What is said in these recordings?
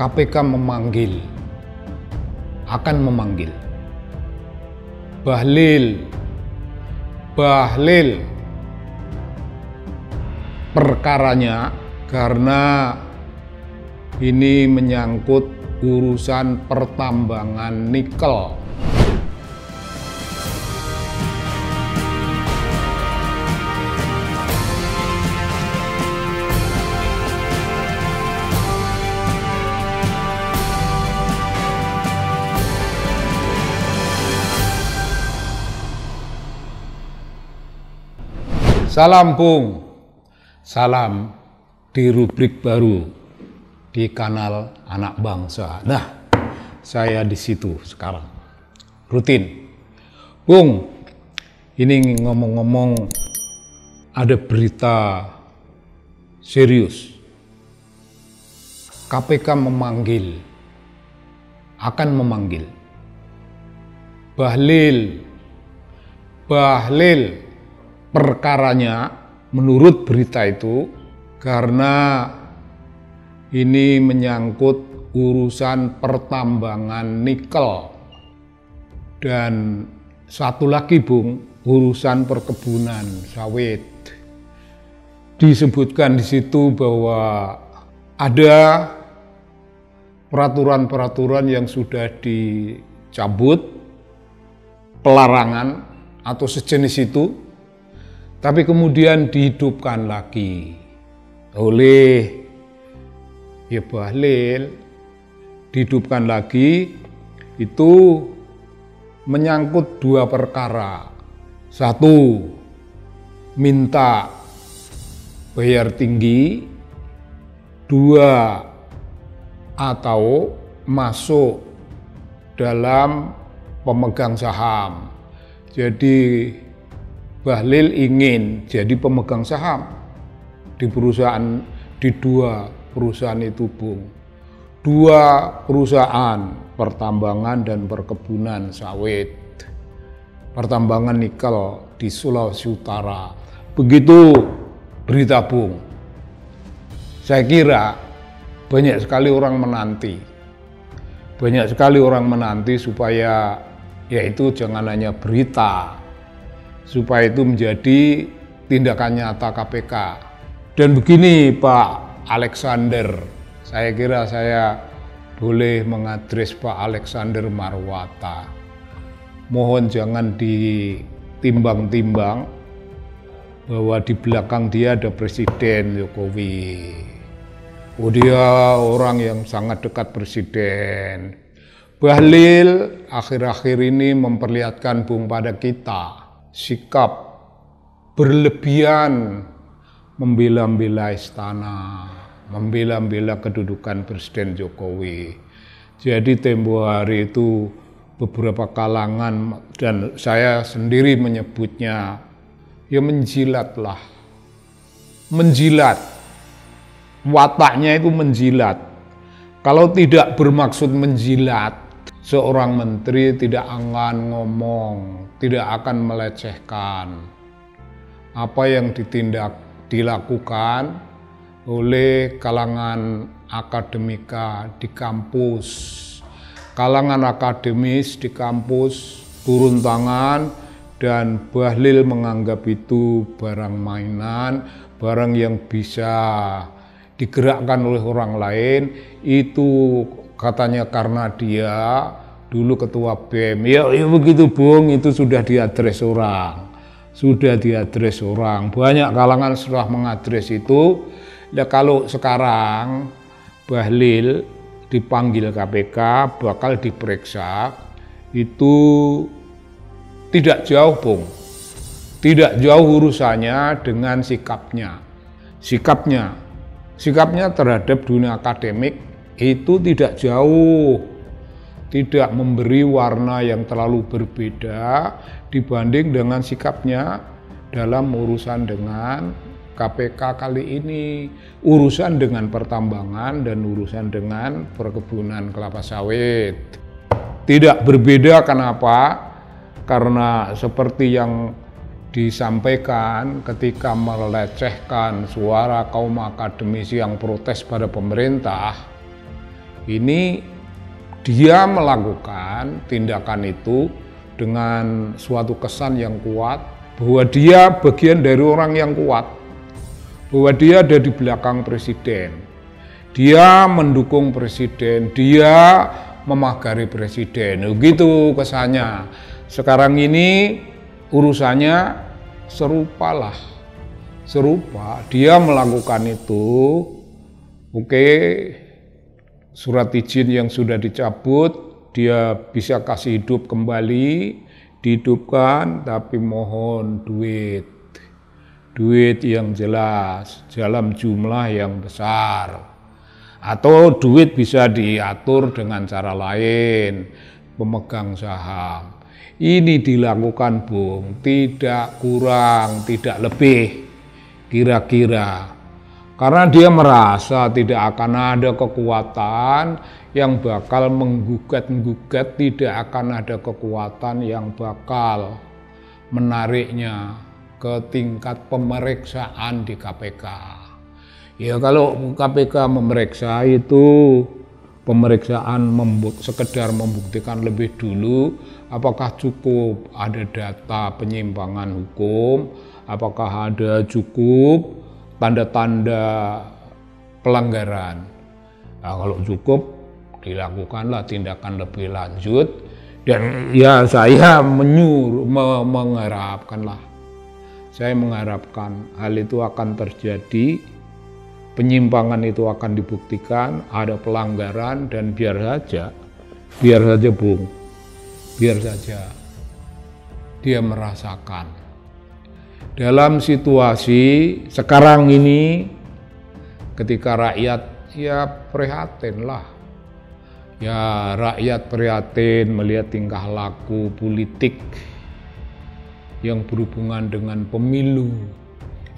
KPK akan memanggil Bahlil perkaranya karena ini menyangkut urusan pertambangan nikel. Salam Bung, salam di rubrik baru di kanal Anak Bangsa. Nah, saya di situ sekarang, rutin. Bung, ini ngomong-ngomong ada berita serius. KPK akan memanggil Bahlil perkaranya menurut berita itu karena ini menyangkut urusan pertambangan nikel dan satu lagi Bung, urusan perkebunan sawit. Disebutkan di situ bahwa ada peraturan-peraturan yang sudah dicabut, pelarangan atau sejenis itu, tapi kemudian dihidupkan lagi oleh Bahlil, dihidupkan lagi. Itu menyangkut dua perkara. Satu, minta bayar tinggi. Dua, atau masuk dalam pemegang saham. Jadi Bahlil ingin jadi pemegang saham di dua perusahaan itu Bung. Dua perusahaan pertambangan dan perkebunan sawit. Pertambangan nikel di Sulawesi Utara. Begitu berita Bung. Saya kira banyak sekali orang menanti supaya yaitu jangan hanya berita, supaya itu menjadi tindakan nyata KPK. Dan begini Pak Alexander, saya kira saya boleh mengadres Pak Alexander Marwata. Mohon jangan ditimbang-timbang bahwa di belakang dia ada Presiden Jokowi. Oh, dia orang yang sangat dekat Presiden. Bahlil akhir-akhir ini memperlihatkan Bung pada kita sikap berlebihan membela-bela istana, membela-bela kedudukan Presiden Jokowi. Jadi tempo hari itu beberapa kalangan dan saya sendiri menyebutnya ya menjilat. Wataknya itu menjilat. Kalau tidak bermaksud menjilat, seorang menteri tidak akan ngomong, tidak akan melecehkan apa yang dilakukan oleh kalangan akademika di kampus. Kalangan akademis di kampus turun tangan dan Bahlil menganggap itu barang mainan, barang yang bisa digerakkan oleh orang lain. Itu katanya karena dia dulu ketua BEM. Ya begitu Bung, itu sudah diadres orang. Banyak kalangan sudah mengadres itu. Ya kalau sekarang Bahlil dipanggil KPK, bakal diperiksa, itu tidak jauh Bung. Tidak jauh urusannya dengan sikapnya terhadap dunia akademik itu tidak jauh, tidak memberi warna yang terlalu berbeda dibanding dengan sikapnya dalam urusan dengan KPK kali ini, urusan dengan pertambangan dan urusan dengan perkebunan kelapa sawit. Tidak berbeda, kenapa? Karena seperti yang disampaikan ketika melecehkan suara kaum akademisi yang protes pada pemerintah, Ini dia melakukan tindakan itu dengan suatu kesan yang kuat bahwa dia bagian dari orang yang kuat, bahwa dia ada di belakang presiden, dia mendukung presiden, dia memagari presiden, begitu kesannya. Sekarang ini urusannya serupa, dia melakukan itu, oke, surat izin yang sudah dicabut, dia bisa kasih hidup kembali, dihidupkan, tapi mohon duit yang jelas, dalam jumlah yang besar. Atau duit bisa diatur dengan cara lain, pemegang saham. Ini dilakukan, Bung, tidak kurang, tidak lebih, kira-kira. Karena dia merasa tidak akan ada kekuatan yang bakal menggugat-gugat, tidak akan ada kekuatan yang bakal menariknya ke tingkat pemeriksaan di KPK. Ya kalau KPK memeriksa itu pemeriksaan sekedar membuktikan lebih dulu apakah cukup ada data penyimpangan hukum, apakah ada cukup tanda-tanda pelanggaran. Nah, kalau cukup dilakukanlah tindakan lebih lanjut, dan ya saya mengharapkan hal itu akan terjadi, penyimpangan itu akan dibuktikan, ada pelanggaran, dan biar saja Bung, biar saja dia merasakan. Dalam situasi sekarang ini, ketika rakyat ya prihatin lah, ya rakyat prihatin melihat tingkah laku politik yang berhubungan dengan pemilu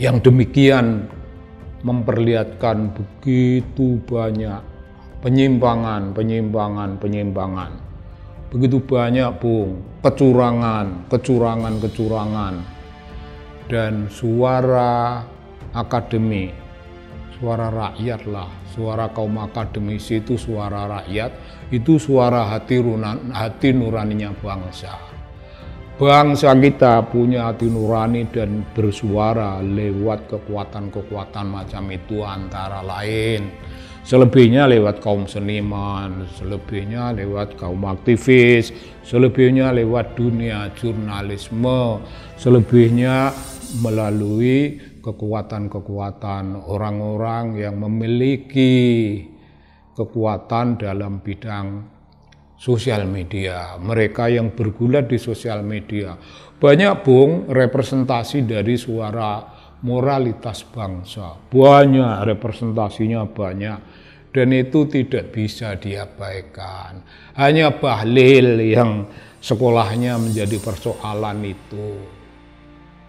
yang demikian memperlihatkan begitu banyak penyimpangan. Begitu banyak, Bung, kecurangan. Dan suara akademi, suara rakyat lah, suara kaum akademisi itu suara rakyat, itu suara hati nuraninya bangsa. Bangsa kita punya hati nurani dan bersuara lewat kekuatan-kekuatan macam itu, antara lain selebihnya lewat kaum seniman, selebihnya lewat kaum aktivis, selebihnya lewat dunia jurnalisme, selebihnya melalui kekuatan-kekuatan orang-orang yang memiliki kekuatan dalam bidang sosial media, mereka yang bergulat di sosial media. Banyak, Bung, representasi dari suara moralitas bangsa, banyak representasinya, banyak, dan itu tidak bisa diabaikan. Hanya Bahlil yang sekolahnya menjadi persoalan itu,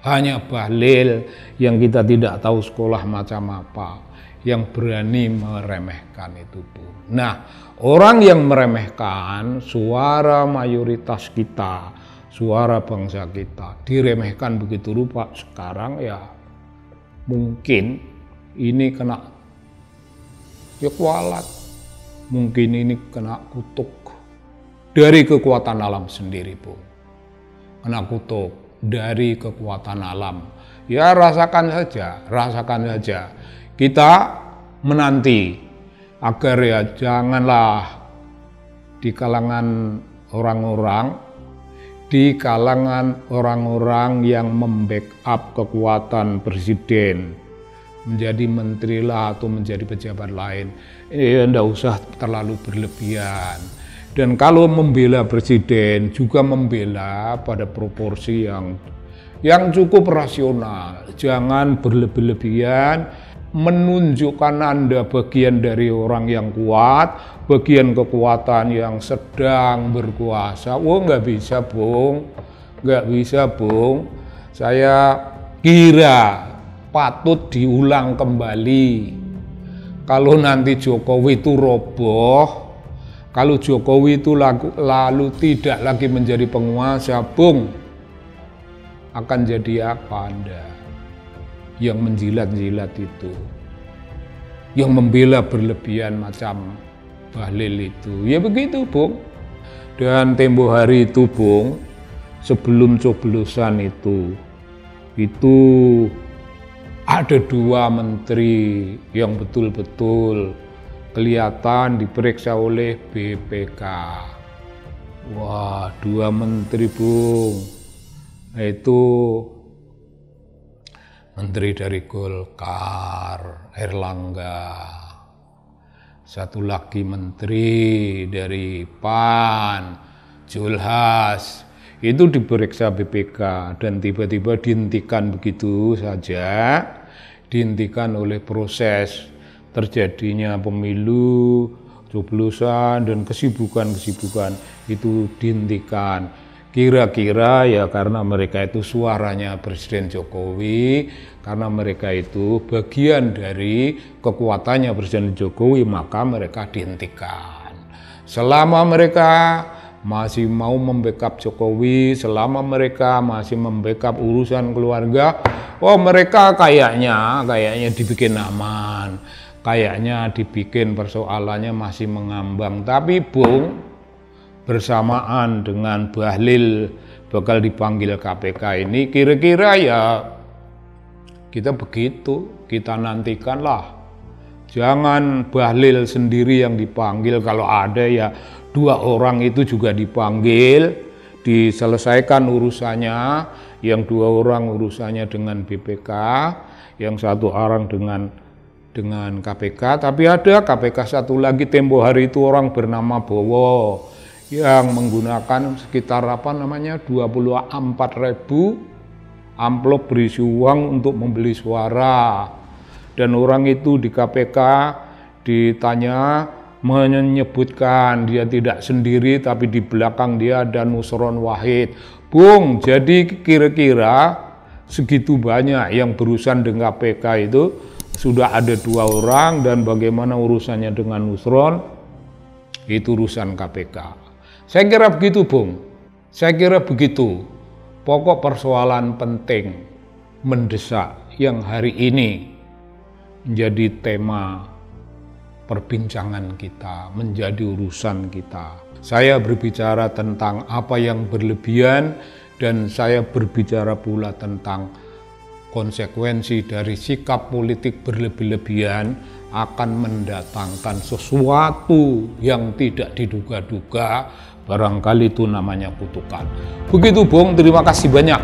hanya Bahlil yang kita tidak tahu sekolah macam apa yang berani meremehkan itu, Bu. Nah, orang yang meremehkan suara mayoritas kita, suara bangsa kita, diremehkan begitu rupa sekarang, ya mungkin ini kena ya kualat, mungkin ini kena kutuk dari kekuatan alam sendiri, Bu. Kena kutuk dari kekuatan alam. Ya rasakan saja. Kita menanti agar ya janganlah di kalangan orang-orang yang membackup kekuatan presiden menjadi menteri lah atau menjadi pejabat lain, enggak usah terlalu berlebihan. Dan kalau membela presiden juga membela pada proporsi yang cukup rasional. Jangan berlebihan menunjukkan Anda bagian dari orang yang kuat, bagian kekuatan yang sedang berkuasa. Oh, nggak bisa, Bung. Saya kira patut diulang kembali. Kalau nanti Jokowi itu roboh, kalau Jokowi itu lalu tidak lagi menjadi penguasa, Bung, akan jadi apa Anda? Yang menjilat-jilat itu, yang membela berlebihan macam Bahlil itu. Ya begitu, Bung. Dan tempo hari itu, Bung, sebelum coblosan itu ada 2 menteri yang betul-betul kelihatan diperiksa oleh BPK. Wah, 2 menteri, Bung. Itu menteri dari Golkar, Erlangga. Satu lagi menteri dari PAN, Zulhas. Itu diperiksa BPK dan tiba-tiba dihentikan begitu saja. Dihentikan oleh proses terjadinya pemilu, coblosan, dan kesibukan-kesibukan itu dihentikan. Kira-kira ya karena mereka itu suaranya Presiden Jokowi, karena mereka itu bagian dari kekuatannya Presiden Jokowi, maka mereka dihentikan. Selama mereka masih mau membackup Jokowi, selama mereka masih membackup urusan keluarga, oh mereka kayaknya dibikin aman, kayaknya dibikin persoalannya masih mengambang. Tapi Bung, bersamaan dengan Bahlil bakal dipanggil KPK ini, kira-kira ya kita begitu, kita nantikanlah. Jangan Bahlil sendiri yang dipanggil, kalau ada ya 2 orang itu juga dipanggil, diselesaikan urusannya. Yang 2 orang urusannya dengan BPK, yang 1 orang dengan KPK. Tapi ada KPK satu lagi tempo hari itu orang bernama Bowo, yang menggunakan sekitar 24.000 amplop berisi uang untuk membeli suara. Dan orang itu di KPK ditanya, menyebutkan dia tidak sendiri, tapi di belakang dia ada Nusron Wahid. Bung, jadi kira-kira segitu banyak yang berurusan dengan KPK itu, sudah ada 2 orang, dan bagaimana urusannya dengan Nusron, itu urusan KPK. Saya kira begitu, Bung. Saya kira begitu. Pokok persoalan penting, mendesak yang hari ini menjadi tema perbincangan kita, menjadi urusan kita. Saya berbicara tentang apa yang berlebihan, dan saya berbicara pula tentang konsekuensi dari sikap politik berlebih-lebihan akan mendatangkan sesuatu yang tidak diduga-duga. Barangkali itu namanya kutukan. Begitu, Bung, terima kasih banyak.